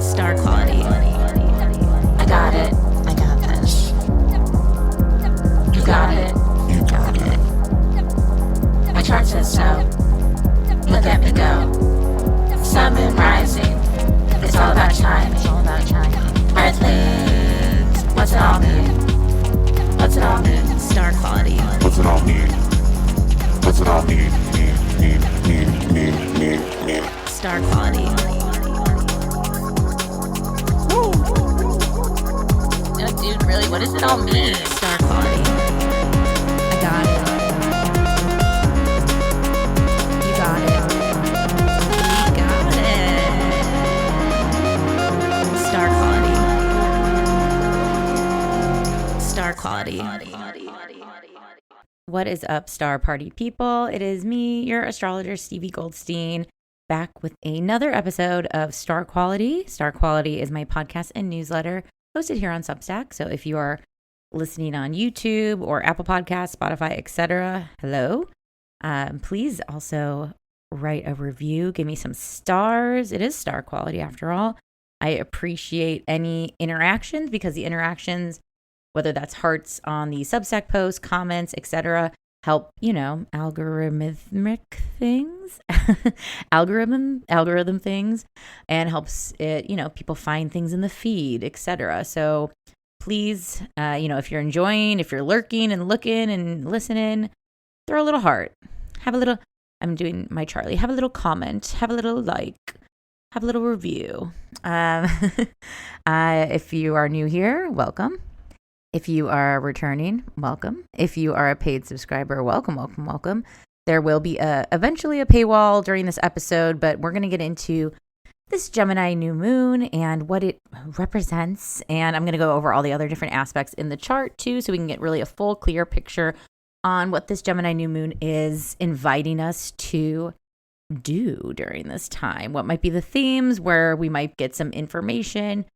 Star quality. I got it. I got this. You got it. You got it. My chart says so. Look at me go. Sun moon rising. It's all about time. It's all about time. Earthlings. What's it all mean? What's it all mean? Star quality. What's it all mean? What's it all mean? Mean. Star quality. No, dude, really? What does it all mean? Star quality. I got it. You got it. We got it. Star quality. Star quality. What is up, Star Party people? It is me, your astrologer, Stevie Goldstein, back with another episode of Star Quality. Star Quality is my podcast and newsletter hosted here on Substack. So if you are listening on YouTube or Apple Podcasts, Spotify, etc., hello. Please also write a review. Give me some stars. It is Star Quality after all. I appreciate any interactions because the interactions, whether that's hearts on the Substack posts, comments, etc., help, algorithmic things, algorithm things, and helps it, people find things in the feed, etc. So please, if you're enjoying, if you're lurking and looking and listening, throw a little heart, I'm doing my Charlie, have a little comment, have a little like, have a little review. If you are new here, welcome. If you are returning, welcome. If you are a paid subscriber, welcome. There will be eventually a paywall during this episode, but we're going to get into this Gemini New Moon and what it represents. And I'm going to go over all the other different aspects in the chart too, so we can get really a full, clear picture on what this Gemini New Moon is inviting us to do during this time. What might be the themes, where we might get some information.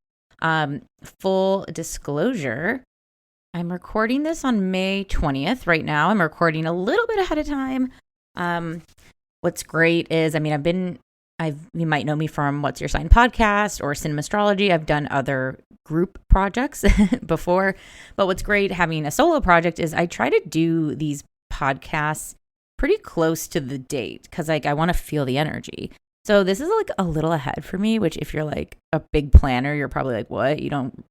Full disclosure, I'm recording this on May 20th right now. I'm recording a little bit ahead of time. What's great is, you might know me from What's Your Sign podcast or Cinema Astrology. I've done other group projects before, but what's great having a solo project is I try to do these podcasts pretty close to the date because I want to feel the energy. So this is like a little ahead for me, which if you're like a big planner, you're probably like, what? You don't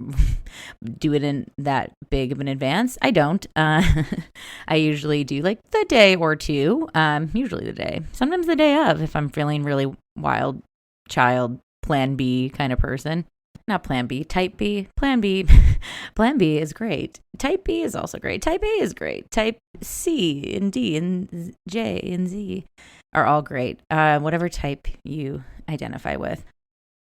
do it in that big of an advance? I don't. I usually do like the day or two, usually the day, sometimes the day of, if I'm feeling really wild child, plan B kind of person. Not plan B, type B, plan B. Plan B is great. Type B is also great. Type A is great. Type C and D and J and Z are all great. Whatever type you identify with.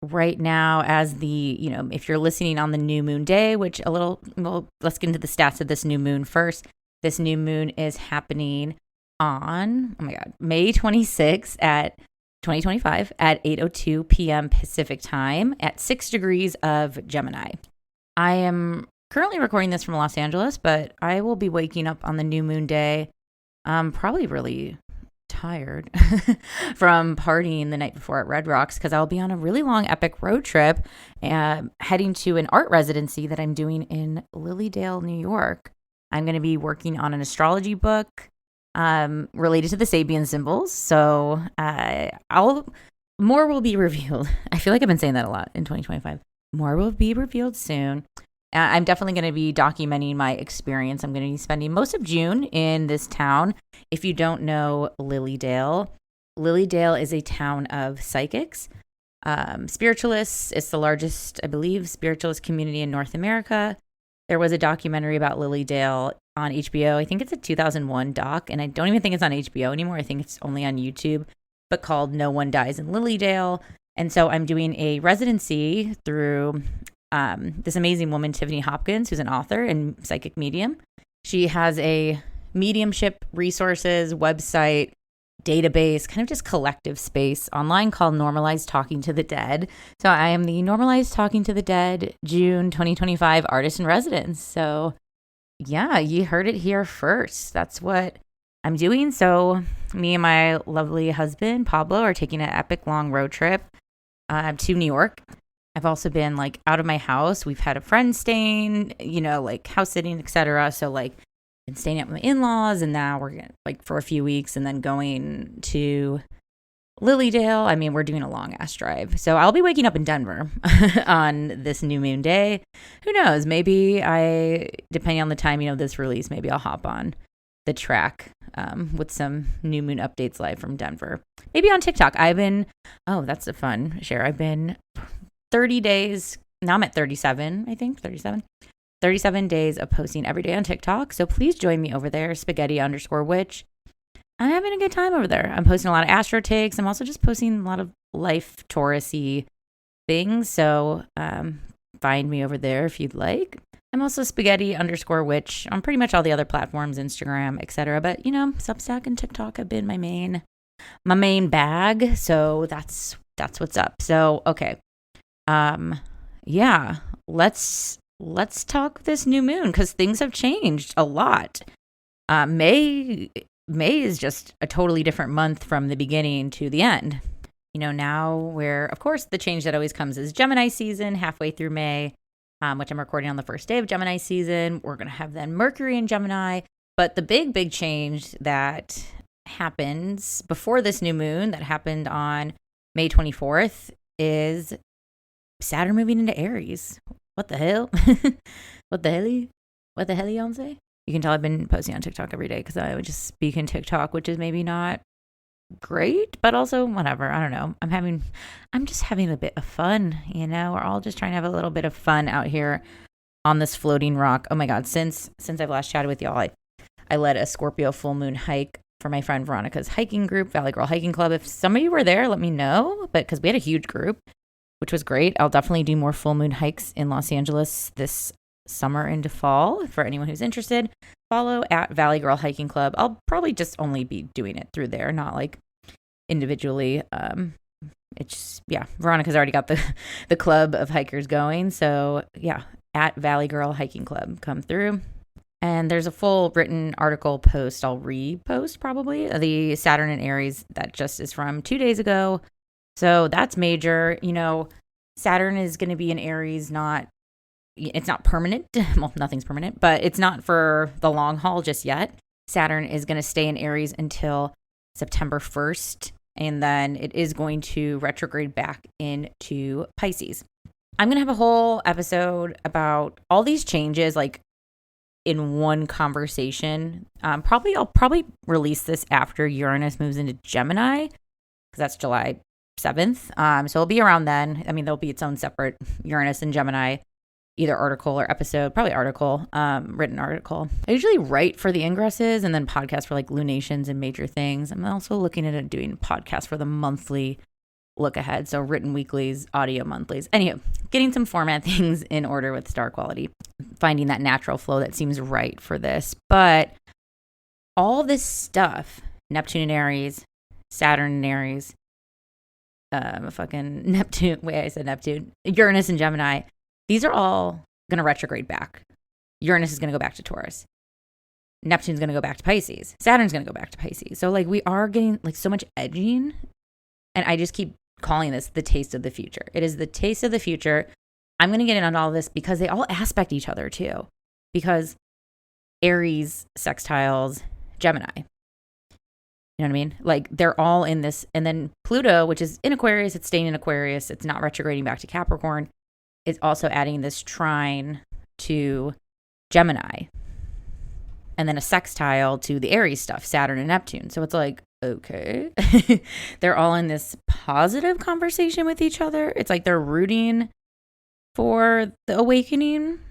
Right now, as if you're listening on the new moon day, let's get into the stats of this new moon first. This new moon is happening on, May 26th 2025 at 8:02 p.m. Pacific time at 6 degrees of Gemini. I am currently recording this from Los Angeles, but I will be waking up on the new moon day probably really tired from partying the night before at Red Rocks because I'll be on a really long epic road trip heading to an art residency that I'm doing in Lilydale, New York. I'm going to be working on an astrology book related to the Sabian symbols. So more will be revealed. I feel like I've been saying that a lot in 2025. More will be revealed soon. I'm definitely going to be documenting my experience. I'm going to be spending most of June in this town. If you don't know Lilydale is a town of psychics, spiritualists. It's the largest, I believe, spiritualist community in North America. There was a documentary about Lilydale on HBO. I think it's a 2001 doc, and I don't even think it's on HBO anymore. I think it's only on YouTube, but called No One Dies in Lilydale. And so I'm doing a residency through this amazing woman, Tiffany Hopkins, who's an author and psychic medium. She has a mediumship resources website, database, kind of just collective space online called Normalized Talking to the Dead. So I am the Normalized Talking to the Dead June 2025 artist in residence. So yeah, you heard it here first. That's what I'm doing. So me and my lovely husband, Pablo, are taking an epic long road trip to New York. I've also been like out of my house. We've had a friend staying, like house sitting, etc. So like been staying at my in-laws, and now we're gonna, like for a few weeks and then going to Lilydale. I mean, we're doing a long ass drive. So I'll be waking up in Denver on this new moon day. Who knows? Maybe depending on the timing of this release, maybe I'll hop on the track with some new moon updates live from Denver. Maybe on TikTok. That's a fun share. I've been 30 days. Now I'm at 37, I think. 37 days of posting every day on TikTok. So please join me over there, spaghetti_witch. I'm having a good time over there. I'm posting a lot of astro takes. I'm also just posting a lot of life Taurus-y things. So find me over there if you'd like. I'm also spaghetti_witch on pretty much all the other platforms, Instagram, etc. But Substack and TikTok have been my main bag. So that's what's up. So okay. Yeah, let's talk this new moon because things have changed a lot. May is just a totally different month from the beginning to the end. Now where, of course, the change that always comes is Gemini season halfway through May, which I'm recording on the first day of Gemini season. We're going to have then Mercury in Gemini. But the big change that happens before this new moon that happened on May 24th is Saturn moving into Aries. What the hell? What the hell y'all say? You can tell I've been posting on TikTok every day because I would just speak in TikTok, which is maybe not great, but also whatever. I don't know. I'm just having a bit of fun. We're all just trying to have a little bit of fun out here on this floating rock. Oh my God. Since I've last chatted with y'all, I led a Scorpio full moon hike for my friend Veronica's hiking group, Valley Girl Hiking Club. If some of you were there, let me know. But because we had a huge group, which was great. I'll definitely do more full moon hikes in Los Angeles this summer into fall. For anyone who's interested, follow at Valley Girl Hiking Club. I'll probably just only be doing it through there, not like individually. Veronica's already got the club of hikers going. So yeah, at Valley Girl Hiking Club, come through. And there's a full written article post I'll repost probably, the Saturn and Aries that just is from 2 days ago. So that's major. Saturn is going to be in Aries, it's not permanent. Well, nothing's permanent, but it's not for the long haul just yet. Saturn is going to stay in Aries until September 1st, and then it is going to retrograde back into Pisces. I'm going to have a whole episode about all these changes, like in one conversation. I'll probably release this after Uranus moves into Gemini, because that's July 7th. So it'll be around then. I mean, there'll be its own separate Uranus and Gemini, either article or episode, probably article, written article. I usually write for the ingresses and then podcast for like lunations and major things. I'm also looking at doing podcasts for the monthly look ahead. So written weeklies, audio monthlies. Anyway, getting some format things in order with star quality, finding that natural flow that seems right for this. But all this stuff, Neptune in Aries, Saturn in Aries, Uranus and Gemini, these are all going to retrograde back. Uranus is going to go back to Taurus. Neptune's going to go back to Pisces. Saturn's going to go back to Pisces. So like we are getting like so much edging. And I just keep calling this the taste of the future. It is the taste of the future. I'm going to get in on all this because they all aspect each other too. Because Aries sextiles Gemini. You know what I mean? Like they're all in this. And then Pluto, which is in Aquarius, it's staying in Aquarius. It's not retrograding back to Capricorn. Is also adding this trine to Gemini. And then a sextile to the Aries stuff, Saturn and Neptune. So it's like, okay. They're all in this positive conversation with each other. It's like they're rooting for the awakening.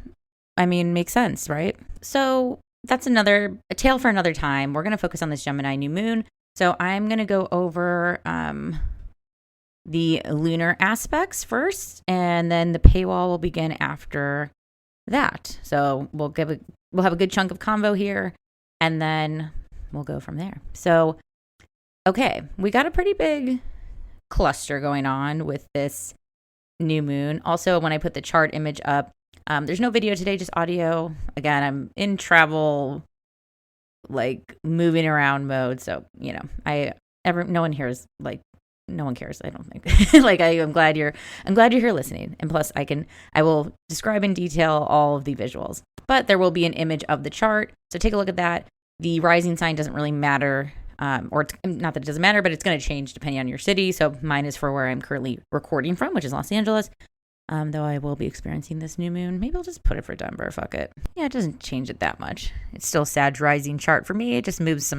I mean, makes sense, right? So that's a tale for another time. We're going to focus on this Gemini new moon. So I'm going to go over the lunar aspects first, and then the paywall will begin after that. So we'll have a good chunk of convo here, and then we'll go from there. So, okay, we got a pretty big cluster going on with this new moon. Also, when I put the chart image up, there's no video today, just audio. Again, I'm in travel like moving around mode. So, no one here is like, no one cares. I don't think like, I'm glad you're here listening. And plus I will describe in detail all of the visuals, but there will be an image of the chart. So take a look at that. The rising sign doesn't really matter. Or it's not that it doesn't matter, but it's going to change depending on your city. So mine is for where I'm currently recording from, which is Los Angeles. Though I will be experiencing this new moon. Maybe I'll just put it for Denver. Fuck it. Yeah, it doesn't change it that much. It's still Sag rising chart for me. It just moves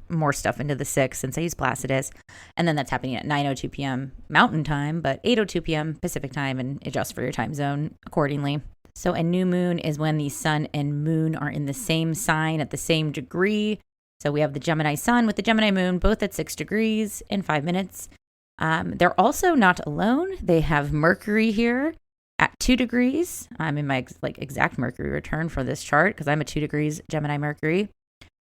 more stuff into the 6th since I use Placidus. And then that's happening at 9:02 p.m. Mountain Time, but 8:02 p.m. Pacific Time, and adjust for your time zone accordingly. So a new moon is when the sun and moon are in the same sign at the same degree. So we have the Gemini sun with the Gemini moon, both at 6 degrees in 5 minutes. They're also not alone. They have Mercury here at 2 degrees. I'm in my exact Mercury return for this chart because I'm a 2 degrees Gemini Mercury.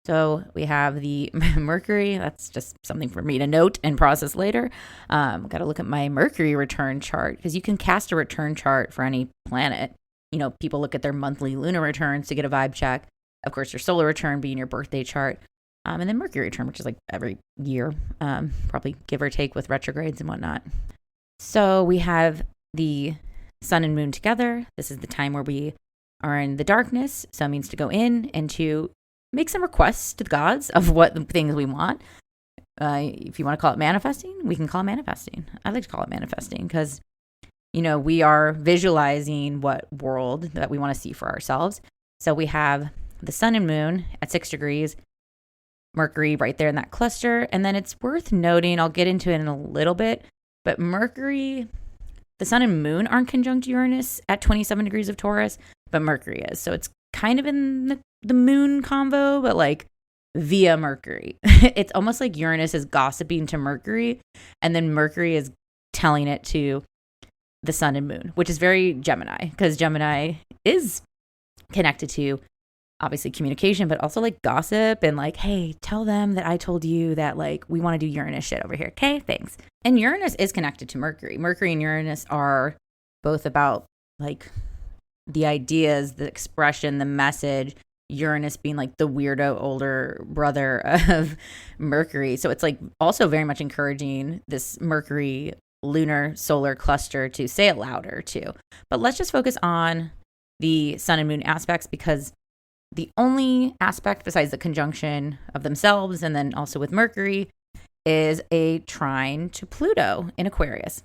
So we have the Mercury. That's just something for me to note and process later. Got to look at my Mercury return chart because you can cast a return chart for any planet. People look at their monthly lunar returns to get a vibe check. Of course, your solar return being your birthday chart. And then Mercury return, which is like every year, probably give or take with retrogrades and whatnot. So we have the sun and moon together. This is the time where we are in the darkness. So it means to go in and to make some requests to the gods of what the things we want. If you want to call it manifesting, we can call it manifesting. I like to call it manifesting because, we are visualizing what world that we want to see for ourselves. So we have the sun and moon at 6 degrees. Mercury right there in that cluster. And then it's worth noting, I'll get into it in a little bit, but Mercury, the sun and moon aren't conjunct Uranus at 27 degrees of Taurus, but Mercury is. So it's kind of in the moon convo, but like via Mercury. It's almost like Uranus is gossiping to Mercury, and then Mercury is telling it to the sun and moon, which is very Gemini, because Gemini is connected to obviously communication, but also like gossip and like, hey, tell them that I told you that like we want to do Uranus shit over here. Okay, thanks. And Uranus is connected to Mercury. Mercury and Uranus are both about like the ideas, the expression, the message. Uranus being like the weirdo older brother of Mercury. So it's like also very much encouraging this Mercury lunar solar cluster to say it louder too. But let's just focus on the sun and moon aspects, because the only aspect besides the conjunction of themselves and then also with Mercury is a trine to Pluto in Aquarius.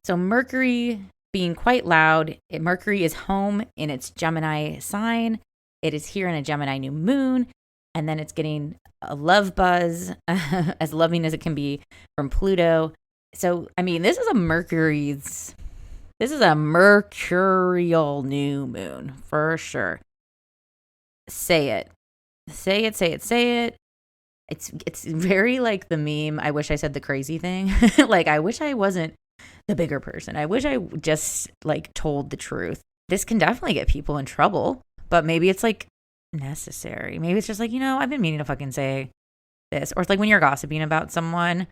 So Mercury being quite loud, Mercury is home in its Gemini sign. It is here in a Gemini new moon, and then it's getting a love buzz, as loving as it can be, from Pluto. So, I mean, this is a mercurial new moon for sure. Say it. It's very like the meme, I wish I said the crazy thing. Like, I wish I wasn't the bigger person. I wish I just like told the truth. This can definitely get people in trouble, but maybe it's like necessary. Maybe it's just like, I've been meaning to fucking say this. Or it's like when you're gossiping about someone,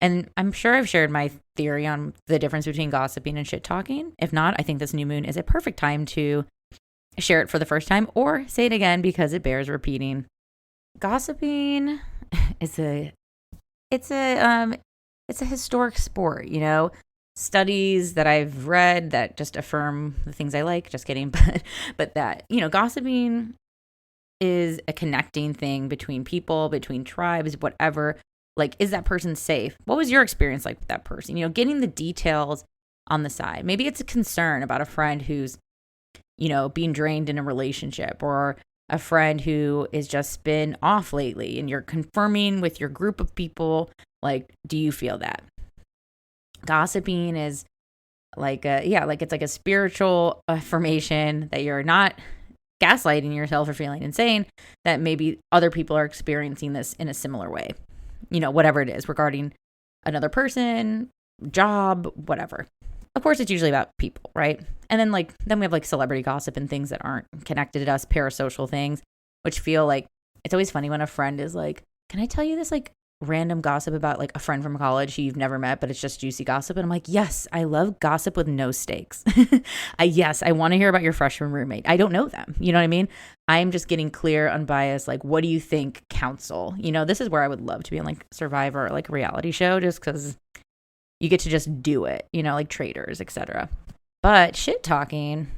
and I'm sure I've shared my theory on the difference between gossiping and shit talking. If not, I think this new moon is a perfect time to share it for the first time or say it again because it bears repeating. Gossiping is it's a historic sport, Studies that I've read that just affirm the things I like, just kidding, but that, gossiping is a connecting thing between people, between tribes, whatever. Like, is that person safe? What was your experience like with that person? Getting the details on the side. Maybe it's a concern about a friend who's, being drained in a relationship, or a friend who has just been off lately, and you're confirming with your group of people, like, do you feel that? Gossiping is like it's like a spiritual affirmation that you're not gaslighting yourself or feeling insane, that maybe other people are experiencing this in a similar way, whatever it is regarding another person, job, whatever. Of course, it's usually about people, right? And then we have like celebrity gossip and things that aren't connected to us, parasocial things, which feel like, it's always funny when a friend is like, can I tell you this like random gossip about like a friend from college who you've never met, but it's just juicy gossip. And I'm like, yes, I love gossip with no stakes. I want to hear about your freshman roommate. I don't know them. You know what I mean? I'm just getting clear, unbiased. Like, what do you think, counsel? This is where I would love to be in like Survivor or like a reality show, just because you get to just do it, like Traitors, etc. But shit talking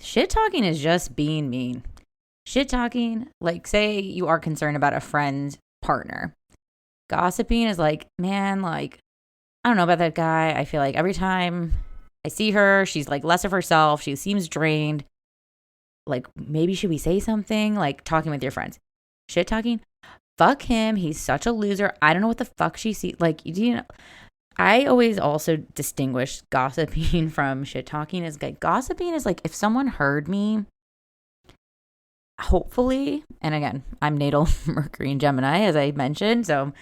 is just being mean. Shit talking, like say you are concerned about a friend's partner. Gossiping is like, man, like, I don't know about that guy. I feel like every time I see her, she's like less of herself. She seems drained. Like, maybe should we say something? Like talking with your friends. Shit talking. Fuck him. He's such a loser. I don't know what the fuck she sees. Like, I always also distinguish gossiping from shit talking. Is like, gossiping is like if someone heard me, hopefully, and again, I'm natal Mercury and Gemini, as I mentioned, so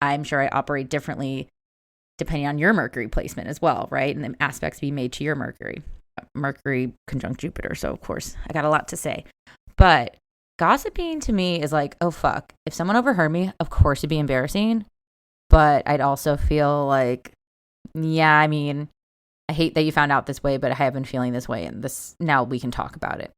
I'm sure I operate differently depending on your Mercury placement as well, right? And the aspects be made to your Mercury conjunct Jupiter. So of course, I got a lot to say. But gossiping to me is like, oh fuck, if someone overheard me, of course it'd be embarrassing. But I'd also feel like, yeah, I mean, I hate that you found out this way, but I have been feeling this way, and this now we can talk about it.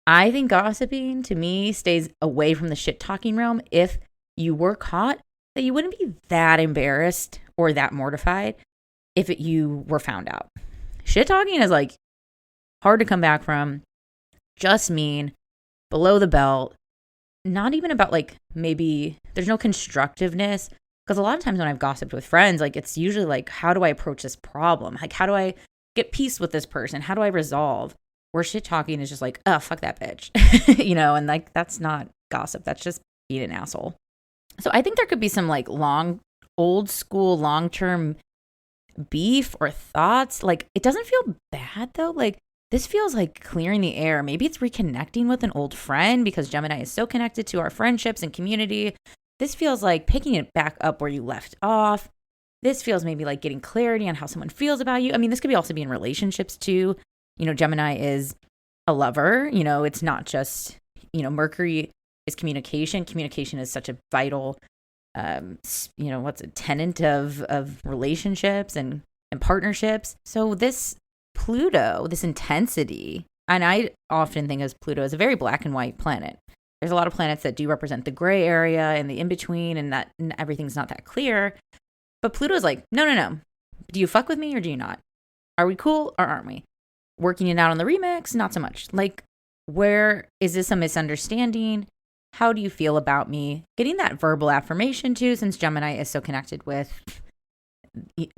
I think gossiping to me stays away from the shit talking realm if you were caught, that you wouldn't be that embarrassed or that mortified if you were found out. Shit talking is like hard to come back from, just mean, below the belt, not even about like maybe there's no constructiveness. Because a lot of times when I've gossiped with friends, like it's usually like, how do I approach this problem? Like, how do I get peace with this person? How do I resolve? Where shit talking is just like, oh, fuck that bitch, and like, that's not gossip. That's just being an asshole. So I think there could be some like old school, long-term beef or thoughts. Like, it doesn't feel bad though. Like, this feels like clearing the air. Maybe it's reconnecting with an old friend because Gemini is so connected to our friendships and community. This feels like picking it back up where you left off. This feels maybe like getting clarity on how someone feels about you. I mean, this could be also be in relationships too. Gemini is a lover. It's not just, Mercury is communication. Communication is such a vital, what's a tenet of relationships and partnerships. So this Pluto, this intensity, and I often think of Pluto as a very black and white planet. There's a lot of planets that do represent the gray area and the in-between, and that everything's not that clear. But Pluto's like, no. Do you fuck with me or do you not? Are we cool or aren't we? Working it out on the remix, not so much. Like, where is this a misunderstanding? How do you feel about me? Getting that verbal affirmation too, since Gemini is so connected with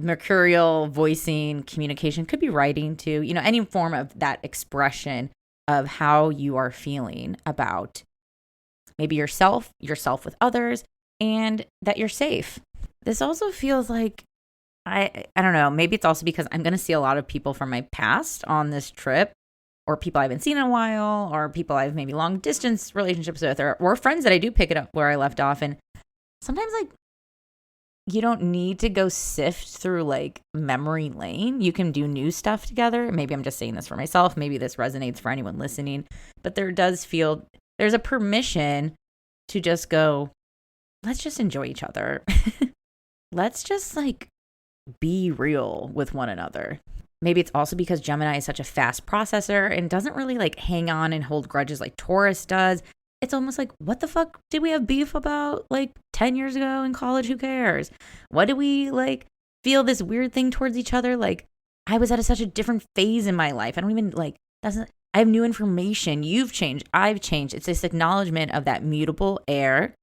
mercurial voicing, communication, could be writing too, any form of that expression of how you are feeling about maybe yourself with others, and that you're safe. This also feels like, I don't know, maybe it's also because I'm going to see a lot of people from my past on this trip, or people I haven't seen in a while, or people I've maybe long distance relationships with, or friends that I do pick it up where I left off. And sometimes like you don't need to go sift through like memory lane. You can do new stuff together. Maybe I'm just saying this for myself. Maybe this resonates for anyone listening, but there's a permission to just go, let's just enjoy each other. Let's just like be real with one another. Maybe it's also because Gemini is such a fast processor and doesn't really like hang on and hold grudges like Taurus does. It's almost like, what the fuck did we have beef about like 10 years ago in college? Who cares? What do we like feel this weird thing towards each other? Like, I was at such a different phase in my life. I don't even like, I have new information. You've changed. I've changed. It's this acknowledgement of that mutable air.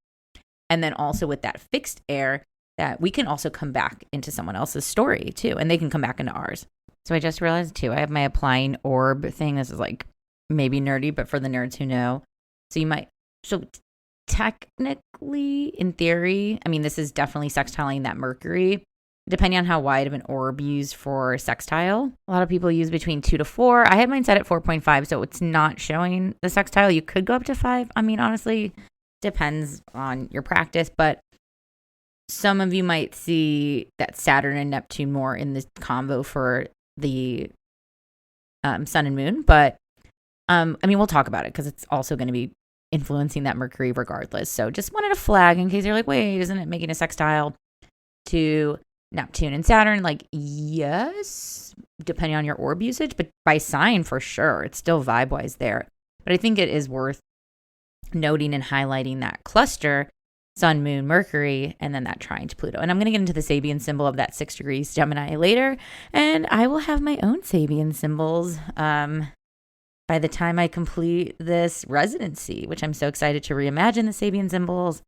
And then also with that fixed air, that we can also come back into someone else's story too. And they can come back into ours. So I just realized too, I have my applying orb thing. This is like maybe nerdy, but for the nerds who know. So technically, in theory, I mean, this is definitely sextiling that Mercury, depending on how wide of an orb you use for sextile. A lot of people use between 2 to 4. I had mine set at 4.5, so it's not showing the sextile. You could go up to 5. I mean, honestly, depends on your practice, but some of you might see that Saturn and Neptune more in this combo for the sun and moon. But I mean, we'll talk about it because it's also going to be influencing that Mercury regardless. So just wanted to flag in case you're like, wait, isn't it making a sextile to Neptune and Saturn? Like, yes, depending on your orb usage, but by sign for sure. It's still vibe-wise there. But I think it is worth noting and highlighting that cluster, Sun, Moon, Mercury, and then that trine to Pluto. And I'm going to get into the Sabian symbol of that 6 degrees Gemini later. And I will have my own Sabian symbols by the time I complete this residency, which I'm so excited to reimagine the Sabian symbols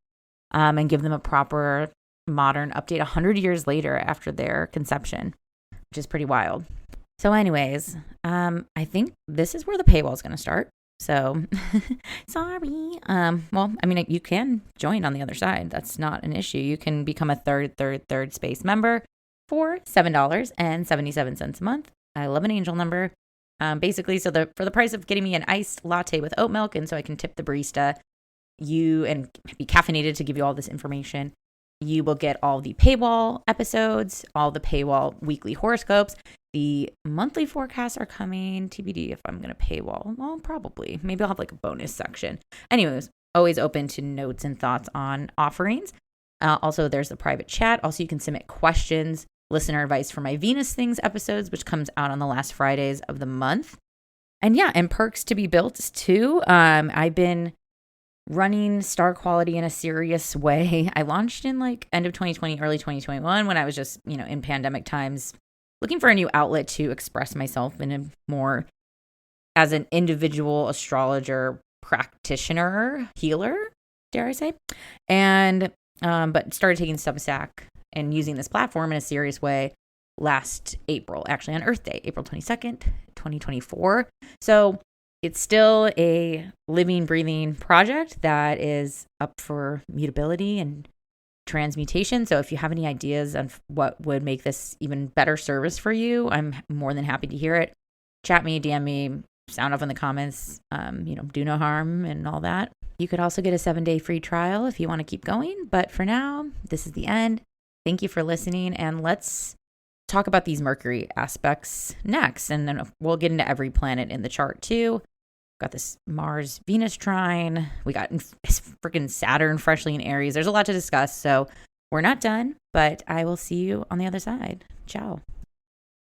and give them a proper modern update 100 years later after their conception, which is pretty wild. So anyways, I think this is where the paywall is going to start. So sorry. Well, I mean, you can join on the other side. That's not an issue. You can become a third space member for $7.77 a month. I love an angel number. Basically, so for the price of getting me an iced latte with oat milk, and so I can tip the barista, and be caffeinated to give you all this information, you will get all the paywall episodes, all the paywall weekly horoscopes. The monthly forecasts are coming, TBD if I'm going to paywall. Well, probably. Maybe I'll have like a bonus section. Anyways, always open to notes and thoughts on offerings. Also, there's the private chat. Also, you can submit questions, listener advice for my Venus Things episodes, which comes out on the last Fridays of the month. And yeah, and perks to be built too. I've been running Star Quality in a serious way. I launched in like end of 2020, early 2021 when I was just, in pandemic times, looking for a new outlet to express myself in a more as an individual astrologer, practitioner, healer, dare I say. And but started taking Substack and using this platform in a serious way last April, actually on Earth Day, April 22nd, 2024. So it's still a living, breathing project that is up for mutability and transmutation. So if you have any ideas on what would make this even better service for you, I'm more than happy to hear it. Chat me, DM me, sound off in the comments, do no harm and all that. You could also get a 7-day free trial if you want to keep going. But for now, this is the end. Thank you for listening. And let's talk about these Mercury aspects next. And then we'll get into every planet in the chart too. Got this Mars-Venus trine. We got freaking Saturn freshly in Aries. There's a lot to discuss. So we're not done, but I will see you on the other side. Ciao.